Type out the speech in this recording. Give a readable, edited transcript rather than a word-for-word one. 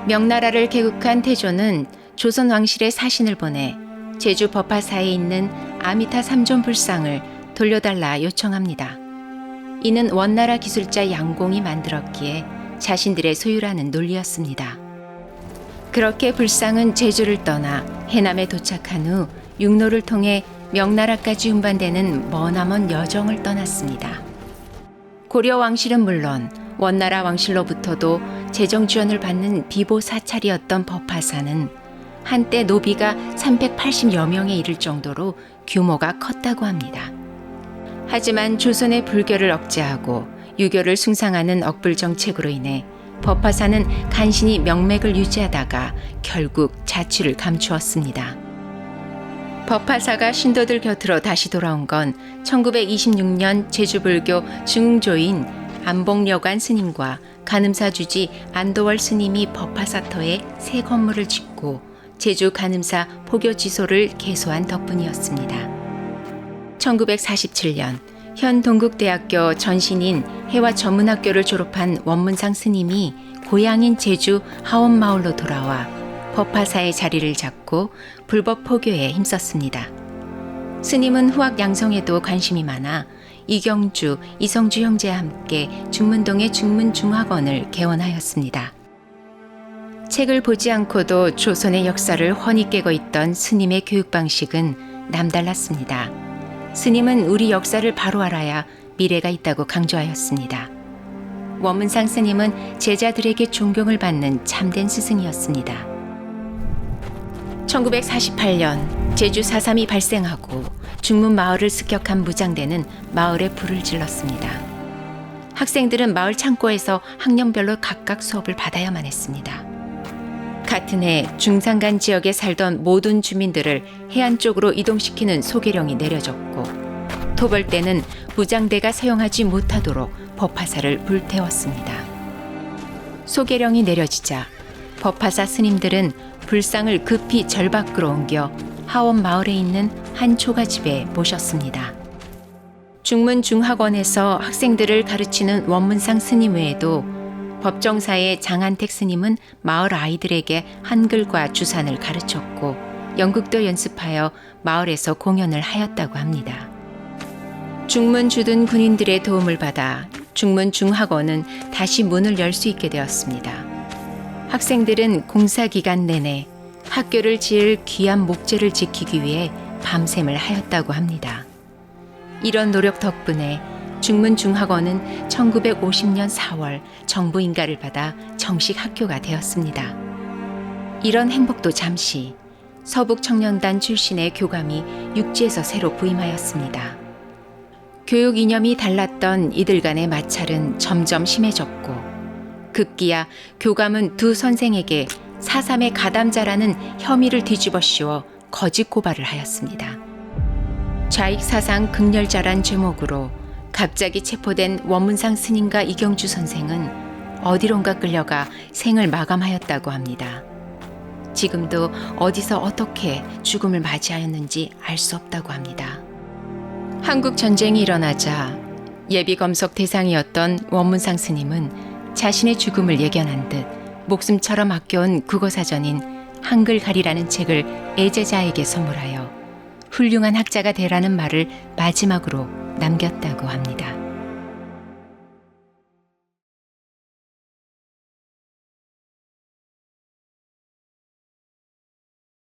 명나라를 개국한 태조는 조선 왕실에 사신을 보내 제주 법화사에 있는 아미타 삼존 불상을 돌려달라 요청합니다. 이는 원나라 기술자 양공이 만들었기에 자신들의 소유라는 논리였습니다. 그렇게 불상은 제주를 떠나 해남에 도착한 후 육로를 통해 명나라까지 운반되는 머나먼 여정을 떠났습니다. 고려 왕실은 물론 원나라 왕실로부터도 재정 지원을 받는 비보 사찰이었던 법화사는 한때 노비가 380여 명에 이를 정도로 규모가 컸다고 합니다. 하지만 조선의 불교를 억제하고 유교를 숭상하는 억불 정책으로 인해 법화사는 간신히 명맥을 유지하다가 결국 자취를 감추었습니다. 법화사가 신도들 곁으로 다시 돌아온 건 1926년 제주불교 중흥조인 안복여관 스님과 간음사 주지 안도월 스님이 법화사터에 새 건물을 짓고 제주 간음사 포교지소를 개소한 덕분이었습니다. 1947년 현 동국대학교 전신인 해화전문학교를 졸업한 원문상 스님이 고향인 제주 하원마을로 돌아와 법화사의 자리를 잡고 불법 포교에 힘썼습니다. 스님은 후학 양성에도 관심이 많아 이경주, 이성주 형제와 함께 중문동의 중문중학원을 개원하였습니다. 책을 보지 않고도 조선의 역사를 훤히 깨고 있던 스님의 교육 방식은 남달랐습니다. 스님은 우리 역사를 바로 알아야 미래가 있다고 강조하였습니다. 원문상 스님은 제자들에게 존경을 받는 참된 스승이었습니다. 1948년 제주 4.3이 발생하고 중문 마을을 습격한 무장대는 마을에 불을 질렀습니다. 학생들은 마을 창고에서 학년별로 각각 수업을 받아야만 했습니다. 같은 해 중산간 지역에 살던 모든 주민들을 해안 쪽으로 이동시키는 소계령이 내려졌고 토벌대는 무장대가 사용하지 못하도록 법화사를 불태웠습니다. 소계령이 내려지자 법화사 스님들은 불상을 급히 절 밖으로 옮겨 하원 마을에 있는 한 초가집에 모셨습니다. 중문중학원에서 학생들을 가르치는 원문상 스님 외에도 법정사의 장한택 스님은 마을 아이들에게 한글과 주산을 가르쳤고 연극도 연습하여 마을에서 공연을 하였다고 합니다. 중문 주둔 군인들의 도움을 받아 중문중학원은 다시 문을 열 수 있게 되었습니다. 학생들은 공사 기간 내내 학교를 지을 귀한 목재를 지키기 위해 밤샘을 하였다고 합니다. 이런 노력 덕분에 중문중학원은 1950년 4월 정부 인가를 받아 정식 학교가 되었습니다. 이런 행복도 잠시 서북청년단 출신의 교감이 육지에서 새로 부임하였습니다. 교육 이념이 달랐던 이들 간의 마찰은 점점 심해졌고 급기야 교감은 두 선생에게 4.3의 가담자라는 혐의를 뒤집어 씌워 거짓 고발을 하였습니다. 좌익사상 극렬자란 제목으로 갑자기 체포된 원문상 스님과 이경주 선생은 어디론가 끌려가 생을 마감하였다고 합니다. 지금도 어디서 어떻게 죽음을 맞이하였는지 알 수 없다고 합니다. 한국 전쟁이 일어나자 예비 검속 대상이었던 원문상 스님은 자신의 죽음을 예견한 듯 목숨처럼 아껴온 국어사전인 한글가리라는 책을 애제자에게 선물하여 훌륭한 학자가 되라는 말을 마지막으로 남겼다고 합니다.